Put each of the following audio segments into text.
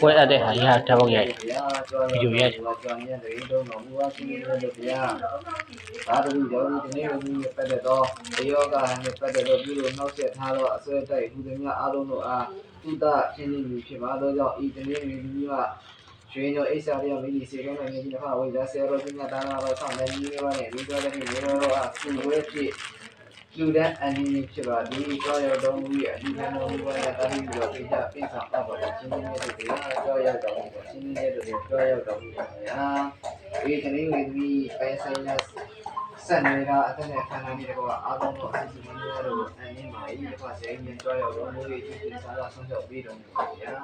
ပွဲအပ်တဲ့ဟာရဓာတ်ပေါက်ရိုက်ဗီဒီယိုရိုက်သာဓုရောဒီနေ့ဦးနဲ့ပတ်သက်သောအယောဂနဲ့ပတ်သက်သောပြုလို့နှောက်ယှက်ထားသောအစွဲတိုက်ဟူသည်များအားလုံးတို့အားသုတချင်းနေမည်ဖြစ်ပါသောကြောင့်ဤတနေ့မျိုးဒီကရွှေညောအိစာရမိဒီစေကောနဲ့မြေကြီးတစ်ဖက်ဝိဇ္ဇာဆရာတော်ကြီးများဒါနာတော်ဆောင်တဲ့ကြီးတွေနဲ့ဒီတော်တဲ့မြေတော်အားစုဝဲဖြစ်လူတဲ့အန်ဒီဖြစ်ပါသည်ကြောရောက်တော်မူ၏အဒီကံတော်မူပါတဲ့တာတိတော်ပြကြပြည့်စုံအပ်ပါတဲ့ချင်းချင်းရဲ့တို့ကြောရောက်တော်မူတဲ့ချင်းချင်းရဲ့တို့ကြောရောက်တော်မူပါဗျာဒီတနေ့မျိုးဒီပဲဆိုင်ရာဆက်နေတာအသက်နဲ့ခန္ဓာကြီးတွေကအားလုံးသောအစီအစဉ်များတို့အန်ဒီမှာဤတစ်ခါဆိုင်ရင်ကြောရောက်တော်မူ၏ဒီကိစ္စကဆုံးဖြတ်ပြီးတော်မူပါဗျာ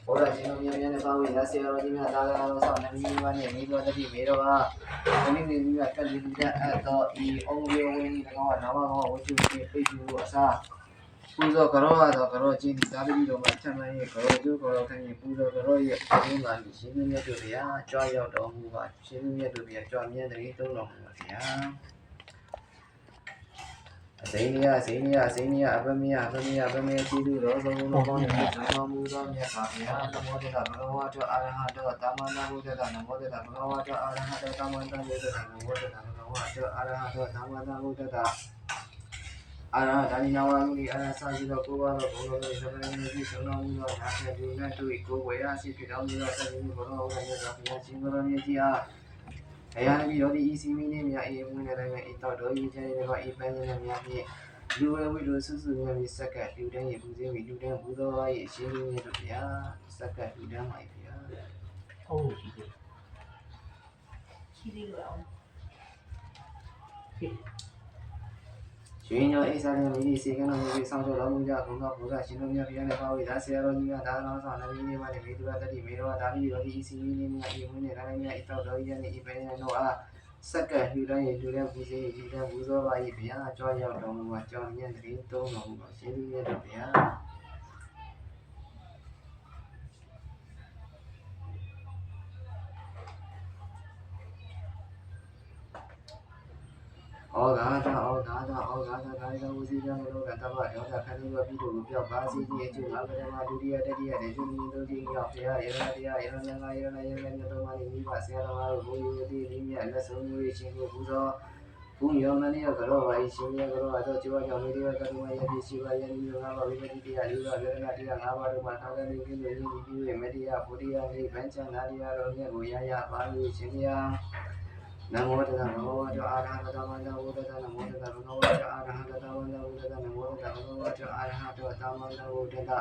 ဘောရရှင်တို့များများနဲ့ပါဝင်ရစေတော်ကြီးများသာသနာတော်ဆောင်နေမိပါနဲ့မိတော်တတိမေတော်ကခဏနေပြီးကတက်ပြီးတဲ့အတော့ဤအောင်ရဝင်းဒီကောင်ကနာမကောင်ဝှချူပြေပိတ်ချူအစားပူဇော်ကြောတော့ကြောချင်းဒီသာတိတော်မှာချက်မှန်းရဲ့ကြောကျိုးကြောခိုင်းရင်ပူဇော်ကြောရဲ့အင်းလာပြီးရှင်မြတ်တို့ဗျာကြွားရောက်တော်မူပါရှင်မြတ်တို့ဗျာကြွားမြတ်တည်းသုံးတော်မူပါဗျာစိန်ရအပမေယကျေးဇူးတော်ဆုံးလုံးပေါင်းနဲ့သမ္မာမူသောမြတ်စွာဘုရားနမောတတဘဂဝါတောအာရဟတောသမ္မာနာမုဒ္ဒတနမောတတဘဂဝါတောအာရဟတောသမ္မာနာမုဒ္ဒတနမောတတဘဂဝါတောအာရဟတောသမ္မာနာမုဒ္ဒတအာရဟတာနိနာဝမုနိအာရသာရှိသောကိုးပါးသောဘုရားတို့သဗ္ဗညေတိဆုံးတော်မူသောနာထေဒုနတ်တို့၏ကိုယ်ဝေယရှိဖြစ်တော်မူသောသတ္တိဘုရားဝရမြတ်စွာဘုရားရှင်တော်မြတ်ကြီးအားအရာပြီးတော့ဒီဤစီမီနေမြအေးမွေးနေတိုင်းဤတော်တော်ဤချမ်းရဲ့ဘာဤပန်းနေမြဖြင့်လူဝဲဝိလူစုစုမြတ်ပြီးစက္ကလူတန်းရေပူစင်းပြီးလူတန်းဘူသောဘာ၏အရှင်လူမြတ်တို့ဗျာစက္ကလူတန်းပါဗျာဟုတ်ရှိသေးလို့အောင်ရွှေညောအိစာရမိဒီစေကနာမိဆောင်တော်မူကြဘုရားဘုရားရှင်တော်မြတ်ဘုရားနဲ့ပါဝိဒါဆရာတော်ကြီးများဒါနာဆောင်နေနေပါလေမေတ္တာတတိမေတော်ဒါပြီးတော့ဒီစီမီနေမြအေးမွေးနေတိုင်းမြဤတော်တော်ဤနဲ့ဤပန်းနေတော့အားစက္ကလူတန်းရေလူတန်းပူစင်းဤတန်းဘူသောဘာ၏ဗျာကြွားရောက်တော်မူပါကြောင်းမြတ်တည်းသုံးတော်မူပါရှင်လူမြတ်တို့ဗျာဩဃာတဒါရီဝစီကံလောကတပ္ပဒေါသခဏိဝပိတို့ပြောက်ပါစီကြီးအကျိုးငါပရမဒုတိယတတိယတေကျုံတို့ကြီးရောက်ဘုရားယေရတရားယေရဏငါယေရဏယေရဏတော်မလေးမိဘဆရာတော်တို့ဘုရားတိမိမြတ်လက်ဆုံးမျိုးရှင်ကိုပူဇော်ဘုယောမနိယကရောဝါဤရှင်မြတ်ကရောအတော်ကျော်ကြောင့်မိတွေတတုမယတိရှိပါယနိငါးပါးဝိပတိတရားလူကယေရဏတရားငါးပါးတို့မှာသာသနာ့ကျင့်ကြံပြီးပြီးမေတ္တာဘုရားနိဗ္ဗာန်ချမ်းသာတရားတော်မြတ်ကိုရရပါလို့ရှင်မြတ်နမောတတဘဂဝါတောအာရဟတသမ္မာသမ္ဗုဒ္ဓတနမောတတဘဂဝါတောအာရဟတသမ္မာသမ္ဗုဒ္ဓတနမောတတဘဂဝါတောအာရဟတောသမ္မာသမ္ဗုဒ္ဓတ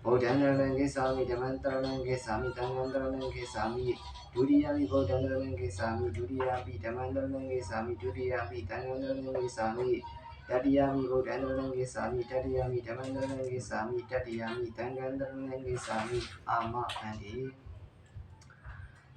ဗုဒ္ဓံတရဏံကိသာမိဓမ္မံတရဏံကိသာမိသံဃံတရဏံကိသာမိဒုတိယမိဗုဒ္ဓံတရဏံကိသာမိဒုတိယမိဓမ္မံတရဏံကိသာမိဒုတိယမိသံဃံတရဏံကိသာမိတတိယမိဗုဒ္ဓံတရဏံကိသာမိတတိယမိဓမ္မံတရဏံကိသာမိတတိယမိသံဃံတရဏံကိသာမိအာမအန္တိ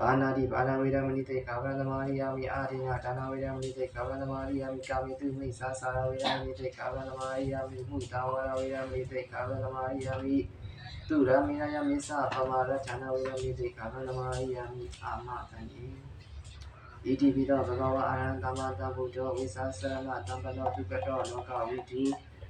ဘာနာတိဘာနာဝေဒမဏိတေခာဗန္ဓမာရိယာမိအာရိယဒါနာဝေဒမဏိတေခာဗန္ဓမာရိယာမိကာမိတုမိသာသာဝေဒမဏိတေခာဗန္ဓမာရိယာမိမုတာဝရဝေဒမဏိတေခာဗန္ဓမာရိယာမိသူရမိနာယမိသပမရဌာနဝေဒမဏိတေခာဗန္ဓမာရိယာမိအာမတန်တိဣတိပိတောဘဂဝါအာရဟံသမ္မာသမ္ဗုဒ္ဓောဝိသသရဏတံပနောဒုက္ကတောလောကဝိတု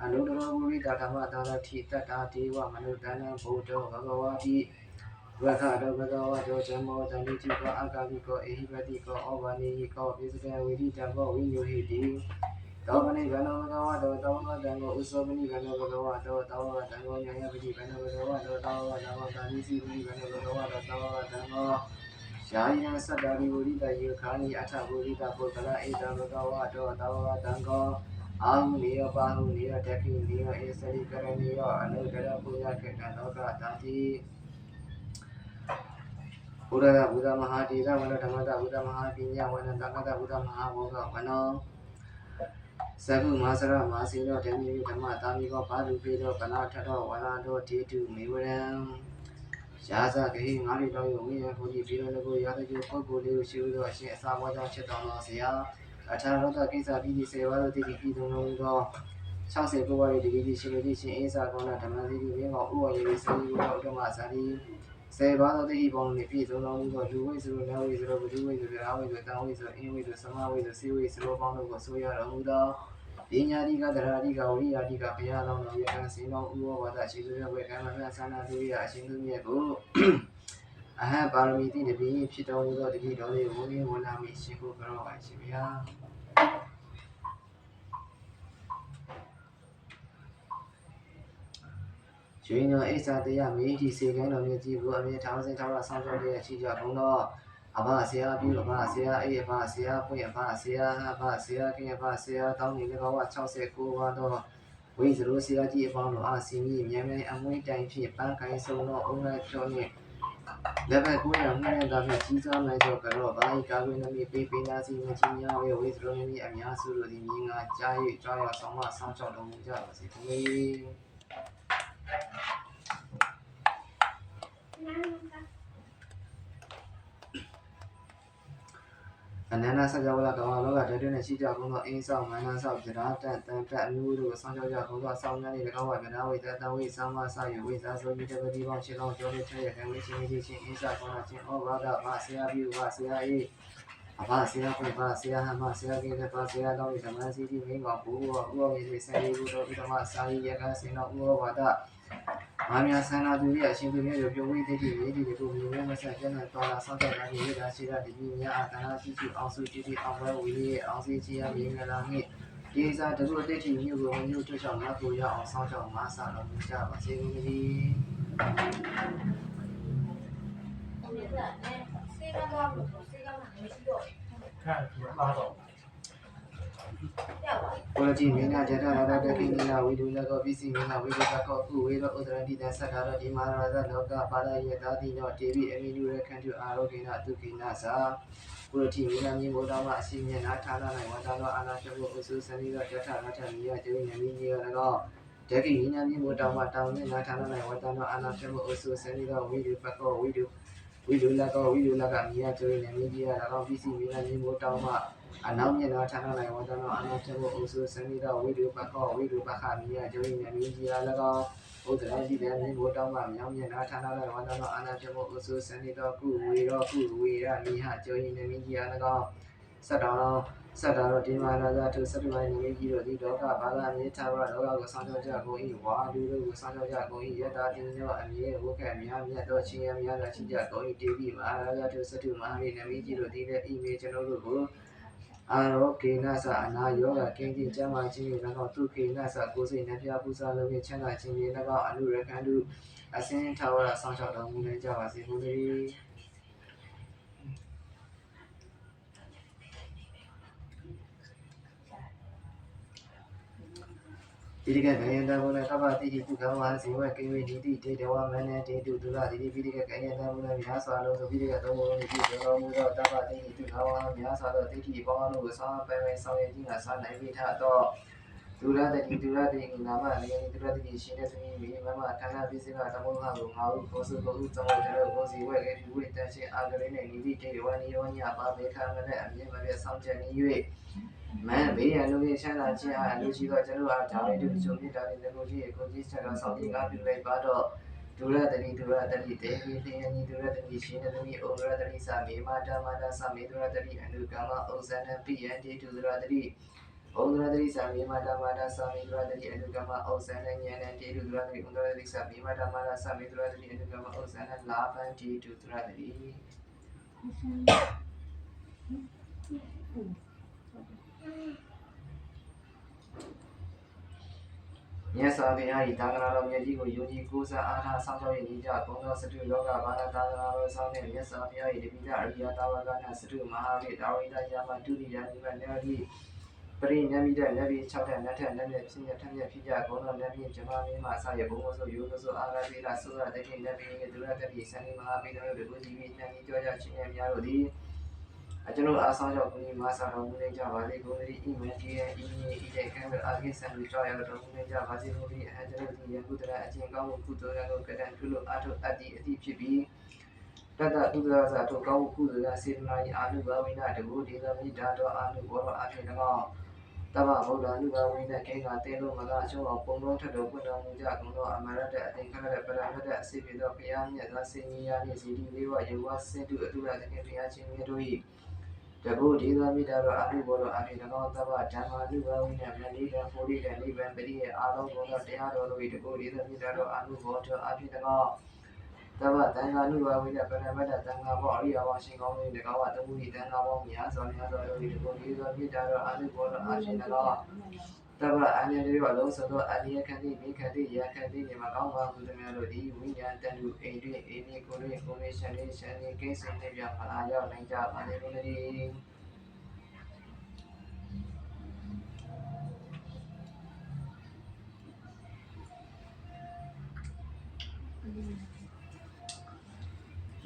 အနုတ္တရောဝိတဓမ္မသာရတိတတ္တာဒေဝမနုဿနံဘုဒ္ဓောဘဂဝါတိဝက္ခတောဘဂဝါတောဇမောတန္တိတိကောအာဂမိကောအေဟိပတိကောဩဘာနိဟိကောပိစကံဝိတိတံကောဝိညုဟိတိသောမနိဗ္ဗာန်ဘဂဝါတောသောမတံကောဥသောမနိဗ္ဗာန်ဘဂဝါတောသောဝတံကောဉာဏပတိဗန္ဓဘဂဝါတောသောဝဓမ္မတာနိစီမနိဗ္ဗာန်ဘဂဝါတောသောဝတံကောယာယံသတ္တာရိဝိတယေခာနိအထဝိတပုတ္တရာဧတံဘဂဝါတောသောဝတံကောအာဟုနိယပါဟုနိယတခိနိယဧသရိကရဏိယောအနုတရပုညခေတံလောကတာတိဘုရားဗုဒ္ဓမဟာတိရဝနဓမ္မတာဗုဒ္ဓမဟာပညာဝနတက္ကတာဗုဒ္ဓမဟာဘောဂဝနောသဗ္ဗမသရမစီရောဓမ္မိဓမ္မတာမိကောဘာလူပေသောကနာထထောဝရတောထေတုမေဝရံရာဇဂဟိငါးရီတော်ယုံမြင်ကိုဒီပြည်တော်ကိုရာဇဂိပုဂ္ဂိုလ်လေးကိုရှိသောအရှင်အစာဘောကြောင့်ဖြစ်တော်သောဆရာအထာရတကိစ္စပြီးဒီစေဝါတို့တိပြည်တော်မူသော 69ပါးဒီဒီရှိလို့ဒီရှင်အေးစာကောနာဓမ္မစီဒီမင်းကောင်ဥအောင်ရေးစေဒီဘောဥဒ္ဓမစာဒီ10ပါးသောတိဟိပေါင်းနှင့်ပြည့်စုံတော်မူသောလူဝိဆိုနဝိဆိုဘုဒ္ဓဝိဆိုရာဝိဆိုတန်ဝိဆိုအင်းဝိဆိုသမဝိဆိုစေဝိဆိုပေါင်းတို့ကိုဆိုရတော်မူသောပညာတိကသရတိကဝိရိယတိကဘုရားတော်တော်ရကံစင်တော်ဥဝဝါဒရှိသူရဲ့ဝေကံမမြတ်ဆန္ဒသူရအရှင်သူမြတ်ကိုအဟံပါရမီတိတပိဖြစ်တော်မူသောတတိတော်လေးဝင်းဝနာမိရှင်ကိုကြောပါရှင်ဗျာရွှေညောအိစာတရားမိတိစေကံတော်မြတ်ကြီးကိုအမြဲထောင်းစင်ထောင်းရဆောင်ကြောတဲ့ရှိကြဘုံတော်အဘဆရာပြုအဘဆရာအေးအဘဆရာပွင့်အဘဆရာအဘဆရာကင်းအဘဆရာတောင်းနေတဲ့ဘဝ69ပါးသောဝိဇ္ဇရောဆရာကြီးအပေါင်းတို့အာစီမီမြန်မြန်အမွှေးတိုင်ဖြစ်ပန်းခိုင်ဆုံးသောအုံးလိုက်ကျော်နှင့်လက်ဘက်ကိုရမှန်းတာဖြင့်ကြီးစားနိုင်သောကတော့ဘာဤကာကွယ်နှမီပေးပေးနာစီမချင်းများဝေဝိဇ္ဇရောနှမီအများစုတို့သည်မြင်ငါကြား၍ကြွားရောက်ဆောင်မဆောင်းချောက်တော်မူကြပါစေခင်ဗျာအနန္တဆကြဝဠာကမ္ဘာလောကတတွင်ရှိကြကုန်သောအင်းဆောင်မန္တန်ဆောင်ကြရာတန်တန်တက်အမျိုးတို့ဆောင်းကြောက်ကြကုန်သောဆောင်းများ၏၎င်းဝဗနာဝိတတဝိသမ္မာစယဝိဇာဆိုပြီးတပတိပေါင်းရှင်းအောင်ကျော်လေးချဲ့ရခံလေးချင်းလေးချင်းအင်းဆောင်ကောင်းခြင်းဩဘာဒဘာဆရာပြုဘာဆရာအေးအဘဆရာဖွင့်ဘာဆရာဟမဆရာကင်းတဲ့ဘာဆရာတော်၏ဓမ္မစီတိမင်းကဘူဥအောင်ရေးဆယ်လေးခုတော်ဒီဓမ္မစာရေးရကစင်တော်ဥဩဘာဒမာမြဆန္ဒသူရဲ့အရှင်သူရဲ့ပြုံးဝိသိတိရေးဒီကိုမြင်ရမဆက်ကျန်တဲ့တော်လာဆောက်တဲ့နိုင်ရတာရှိတာဒီကြီးများအတနာရှိရှိအောင်စုကြည့်ကြည့်အောင်ဝဲဝီလေးအောင်စီချီရမြင်လာမိဒီစားတကူတိတိမြို့ကိုမြို့ထွတ်ချောင်းမကိုရအောင်ဆောင်းချောင်းမဆာတော်မူကြပါစေကုန်သတည်းကိုကြည့်မင်းကကြတာလာတဲ့ကိန်းနာဝိဒုလကောပစ္စည်းမင်းကဝိဒုကကောကုဝေရောဥဒရတိတသက္ကာရဒီမဟာရာဇလောကပါဠိယသာတိနောတေဝိအမိနုရခန္တုအာရောဂိနဒုခိနာသာကိုတိမင်းကမြေဘုဒ္ဓမအစီမျက်နာဌာန၌ဝတ္တသောအာနာရှဘုအစုစနိရတထရထမိယတေဝိနမိကြီးရကောတကိမင်းကမြေဘုဒ္ဓမတောင်းမျက်နာဌာန၌ဝတ္တသောအာနာရှဘုအစုစနိရဝိဒုပကောဝိဒုလကောဝိဒုလကမိယတေဝိနမိကြီးရကောပစ္စည်းမင်းကမြေဘုဒ္ဓမအနောက်မျက်နှာဌာန၌ဝတ္တနောအနာတဘောအုစုစနိဒဝိဒုပခောဝိဒုပခမိယဂျိုင်းမြမင်းကြီးအား၎င်းဥဒရတိတဲ့မြေဘုတောင်းမှမြောင်မျက်နှာဌာန၌ဝတ္တနောအနာတဘောအုစုစနိဒကုဝေရောကုဝေရမိဟဂျိုင်းမြမင်းကြီးအား၎င်းစတ္တော်ဒီမာရာဇာထုစတ္တမိုင်းမြမင်းကြီးတို့ဒီလောကဘာသာမြေထာဝရလောကကိုဆောင်ကြကြကုန်၏ဝါဒုတို့ကိုဆောင်ကြကြကုန်၏ယတာတင်ညောအမြေဝကများမြတ်သောချင်းရများသာရှိကြကုန်၏တေတိမာရာဇာထုစတ္တမဟာမိနမင်းကြီးတို့ဒီလည်းဤမြေကျွန်တော်တို့ကိုအာရောဂေနသအနာယောဂကင်းခြင်းကျမ်းမာခြင်းတွေ၎င်းဒုက္ခေနသကိုယ်စိတ်နှပြပူဇော်လို့ချမ်းသာခြင်းတွေ၎င်းအနုရခန္တုအစင်းထာဝရဆောင်ရှောက်တော်မူနိုင်ကြပါစေဘုရားဒီကကယံတဘုနဲ့ကပ္ပတိတိကုကဝါဇေဝကေဝေဒီတိဒေတဝမနတေတုဒုရတိပိဒီကကယံတဘုနဲ့မြာစွာလုံးဆိုပိဒီကသုံးဘုံဒီတိတော်မူသောတပ္ပတိတိကုကဝါမြာစွာသောတိတိပေါင်းတို့ကိုဆောင်းပိုင်ပိုင်ဆောင်ရခြင်းကစားနိုင်ပြီထတော့ဒုရတိနာမလေးဒုရတိရှင်တဲ့သမီးမိမမဌာနပိစိကသမုခကိုငါဟုကိုစုကိုဥသမုတေကိုစီဝဲကေဒီဝိတန်ရှင်အာဂရိနဲ့နိတိတေဝနိယောညပါမေခမနဲ့အမြင့်မပြတ်ဆောင်ချက်နေ၍မန်ဘေးရန်လူကြီးချမ်းသာခြင်းအားလူရှိသောကျွန်တော်အားဒါဝိတုချုံမြစ်တာတဲ့လူကြီးရဲ့ကိုကြီးဆက်တော်ဆောင်ခြင်းအားပြုလိုက်ပါတော့ဒုရတတိတေဟိလျင်ညီဒုရတတိရှင်တတိဩဒရတတိသမေမာတမတာသမေဒုရတတိအနုကမ္မဩဇနပိယံတေတုဒုရတတိဩဒရတတိသမေမာတမတာသမေဒုရတတိအနုကမ္မဩဇနဉာဏံတေတုဒုရတတိဩဒရတတိသမေမာတမတာသမေဒုရတတိအနုကမ္မဩဇနလာပံတေတုဒုရတတိမြတ်စွာဘုရား၏သာသနာတော်မြတ်ကြီးကိုယုံကြည်ကိုးစားအားထားဆောင်ရွက်နေကြဘုံသောစတုလောကဘာသာသာသနာတော်ဆောင်တဲ့မြတ်စွာဘုရား၏တပိဋအရိယသာဝကနာစတုမဟာဝိတာဝိတယာမဒုတိယနိဗ္ဗာန်တော်၏ပရိညမိတဲ့နဗီ6ထက်နတ်ထက်နတ်မြတ်ဖြစ်မြတ်ထက်မြတ်ဖြစ်ကြကုန်သောနတ်မြတ်ဇမမင်းမဆရဲ့ဘုံမဆိုယောဆိုအာဂတိလာသုရတတိနဗီဒုရတတိစန္ဒီမဟာပိတော်တို့ကိုကြည်ပြီးဉာဏ်ကြီးကြောကြခြင်းနဲ့များတို့သည်အကျွန်ုပ်အားဆောင်ကြောင့်ဘုရားမဆာတော်မူနေကြပါလေကိုယ်သည်ဣမန်ကြီးရဲ့ဤတဲ့ကံအာကိစ္စံကိုကြောက်ရတော်မူနေကြပါစေလို့ဒီအကျွန်ုပ်ဒီယကုတရအချင်းကောင်းမှုကုသိုလ်ရတို့ကတန်ပြုလို့အထုအတ္တိအတိဖြစ်ပြီးတတဥဒရာဇာတို့ကောင်းမှုကုသိုလ်ရစေတနာ၏အာနုဘဝိနာတကူဒီသမီဓာတော်အာနုဘောတော်အဖြစ်၎င်း တဗ္ဗဗုဒ္ဓ လူဘဝိနခေကတေလိုမကအချို့အောင်ပုံလုံးထက်တော်ပွင့်တော်မူကြကုန်သောအမရတဲ့အသင်္ခရတဲ့ပရမတ္တအစိဖြစ်သောဘုရားမြတ်သောစေညီယာနှင့်စီတီလေးဝယေဝစေတုအတုရသခင်ဘုရားရှင်မြတ်တို့၏တဘုဒေသမိတာတော်အမှုဘောတော်အဖြစ်၎င်းတဗ္ဗဓမ္မလူဘဝိနမဏိတံဖိုရိတံနိဗ္ဗာန်ပရိယေအာလုံးသောတရားတော်တို့၏တဘုဒေသမိတာတော်အမှုဘောတော်အဖြစ်၎င်းတဗ္ဗသံဃာနုဘဝိနပရမတ္တသံဃာဘောအရိယဝါရှင်ကောင်းတို့၎င်းဝတမှု၏သံဃာဘောများစွာတို့၏တဘုဒေသမိတာတော်အမှုဘောတော်အဖြစ်၎င်းတဗ္ဗအန္တရေအလုံးစုံသောအရိယခန္တိမိခန္တိယခန္တိမြမကောင်းပါဟုသမျှတို့သည်ဝိညာဉ်တန်သူအိန္ဒိအိနိကိုရိကိုမေရှင်လေးရှင်လေးကိစ္စနေပြမအားရောက်နိုင်ကြပါလေကုန်သတည်း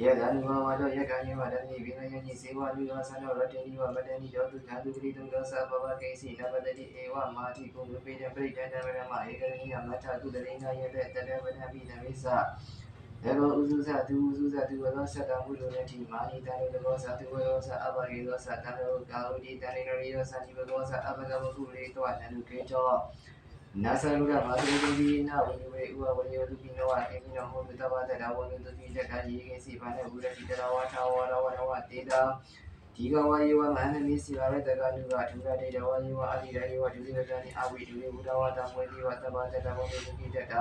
ယေဒံဝါဝါတို့ယက္ခဏိဝဒတိဝိနယတိစေဝလူယောသနောရတေနိဝမတနိယောတုခံတုပရိတုသောသဘဝကိစီနဗတတိဧဝမာတိကုဝိပေတံပရိဒန္တဗရမဧကရဏိယမထတုတရိနာယတတတဗနပိနမိစ္ဆဒေဘောဥစုသသူဥစုသသူဝသောသတ္တမုလိုနေတိမာနိတံဒေဘောသသူဝသောသအဘဂေသောသတံရောကာဝတိတံရိရိယောသတိဝသောသအဘဂဝကုရေတောနန္ဒုကေတောနာသရုဒမာတိတိပိနာဝိဝေဥဝဝေယောတုပိနောဝကေမိနောဟောတဗ္ဗတတဝန္တုပိတတယေကေစီဘာနေဥရတိတရဝါထာဝရဝရဝတေတာဒီကဝါယေဝမန္တမိစီဝရတကနုကဒုရတေတဝါယေဝအတိရယေဝဒုတိယတနိအဝိဒုလေဘုဒ္ဓဝါတမွေတိဝတဗ္ဗတတဝန္တုပိတတ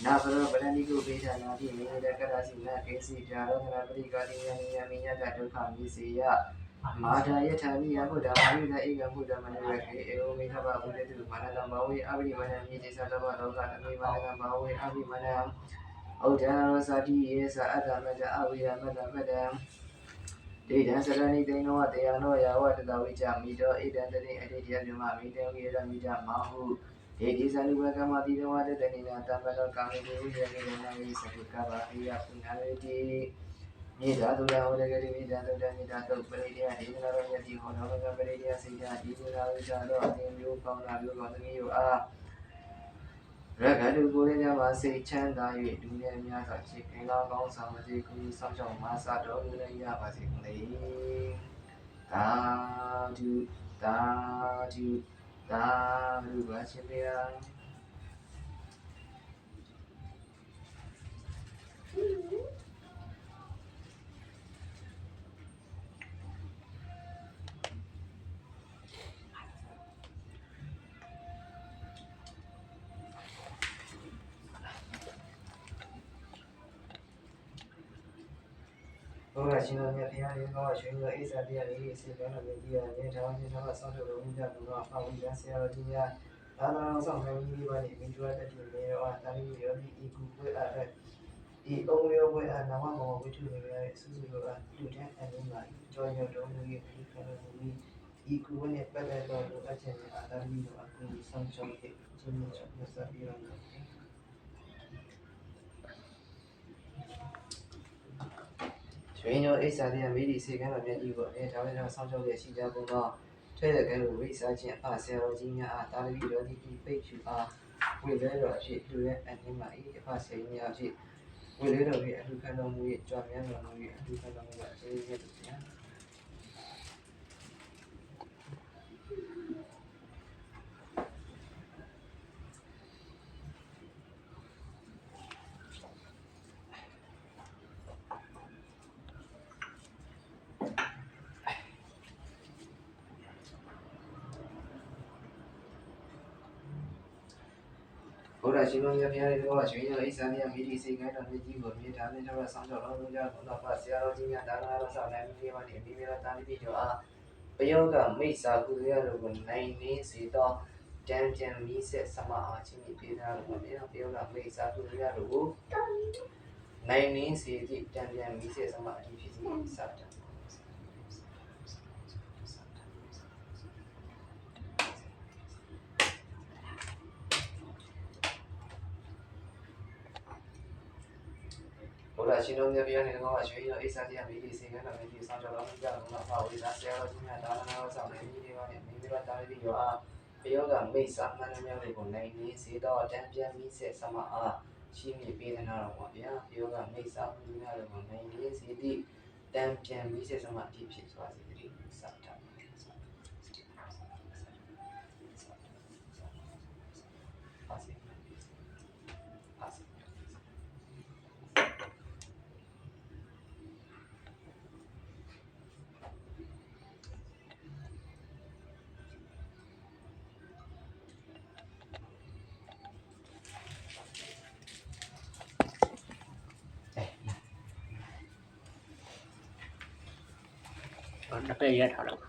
နာဘရောပရဏိကုပိဋနာတိမေတကရစီနာကေစီဓာရောငရပရိကာတိယနိယမိညတဒုက္ခမိစေယမာဒယထာမိယဘုဒ္ဓမာယုဒဧကဘုဒ္ဓမနုရခေဧဝမေသဗ္ဗဗုဒ္ဓတုမာနတံဘာဝေအဘိမနံမြေတိသတ္တဗလောကအမိမာနံဘာဝေအဘိမနံဩဒံရောသတိယေသအတ္တမတအဝိယမတမတံဒေဒံစရဏိတေနောတေယနောယာဝတတဝိချမိတောဣဒံတတိအတိတယမြမမိတေဝိရမိကြမဟုဧတိသနုဘကမတိတဝတတနိနာတံဘလောကာမိတေဝိရမိနံဝိသကုကဗာပိယပုဏ္ဏဝေတိမြေသာတုရာဟောတကတိမြေသာတုတမြေသာတုပရိဒေယဒေသနာတော်မြတ်ကြီးဟောတော်ကပရိဒေယစိတ်ဓာဒီကုနာဝိဇာတော်အသင်မျိုးကောင်းတာမျိုးကောင်းသမီးတို့အားရဂတုကိုရင်းများမှာစိတ်ချမ်းသာ၍လူငယ်များစွာချစ်ခင်ကောင်းဆောင်စေကုသဆောင်ရှောက်မဆတော်မူလည်းရပါစေကုန်လေသာဓုသာဓုသာဓုပါရှင်ဗျာဘုရားရှင်တော်မြတ်ဘုရားရှင်တော်ရွှေတော်အိဇာတရားလေးစေကောင်းတော်မြတ်ကြီးရဲ့နေထောင်ခြင်းတော်ဆောင်းတော်မူကြဘုရားအဝိဇ္ဇာဆရာတော်ကြီးများသာသနာတော်ဆောင်တော်ကြီးပါနေမိကျွတ်တဲ့ဒီနေရောတာလီရောဒီဤကုပွဲအားတဲ့ဒီအုံရောပွဲအားနာမမောဝိထုနေရတဲ့စုစုရောလူတဲ့အနည်းမှာကြောညတော်မူရဲ့ဒီကံတော်မူဤကုပွဲနဲ့ပတ်သက်တော်အချင်းချင်းအာတာလီရောအခုဆောင်ရှောက်တဲ့ခြင်းနဲ့ချက်ပြသပြီးတော့ရွှေညိုအိဆာတရားမိဒီစေကံတော်မြတ်ကြီးကိုအနေထားနဲ့ဆောင်းချောက်ရရှိကြကုန်သောထဲတဲ့ကံကိုဝိစားခြင်းအဆရာတော်ကြီးများအားတာလီတော်ဒီပိတ်ချူအားဝိလဲတော်အဖြစ်လူရဲ့အနှင်းမှာဤအဖဆရာကြီးများအဖြစ်ဝိလဲတော်၏အလှခံတော်မူ၏ကြွမြန်းတော်မူ၏အလှခံတော်မူ၏အခြေအနေတို့ဗျာဘုရားရှင်တော်မြတ်ဘုရားရဲ့ဘောရွှေရောအိဆာတရားမိဒီစေကံတော်မြတ်ကြီးကိုမြေထားနဲ့တော့ဆောင်းတော်တော်မူကြကုန်သောဆရာတော်ကြီးများဒါနတော်ဆောင်နိုင်ပြီးမှဒီမိမိတို့တာလိပိကျော်အားပယောကမိစ္ဆာကုသရတို့ကိုနိုင်နေစေသောတံပြန်မိဆက်စမအားချင်းမိပေးထားလို့ဗျာပယောကမိစ္ဆာကုသရတို့ကိုနိုင်နေစေသည့်တံပြန်မိဆက်စမအတိဖြစ်စေစတာဘုရားရှင်တော်မြတ်ဘုရားနဲ့ကောရွှေရောအိဆာတရားမိဒီစေကံတော်မြတ်ကြီးဆောင်းတော်မူကြကုန်သောဝိဇ္ဇာဆရာတော်ကြီးများဒါနတော်ဆောင်နိုင်ပြီးဒီမှာနဲ့မိမိတို့တာလိပိကျော်အားပယောကမိစ္ဆာမှန်များတွေကိုနိုင်နေစေသောတံပြန်မိဆက်စမအားရှိမိပေးတဲ့နာတော်ပါဗျာပယောကမိစ္ဆာမှန်များတွေကိုနိုင်နေစေသည့်တံပြန်မိဆက်စမအတိဖြစ်စွာစေတည်းစတာ တစ်ဖက်ရက်ထားတော့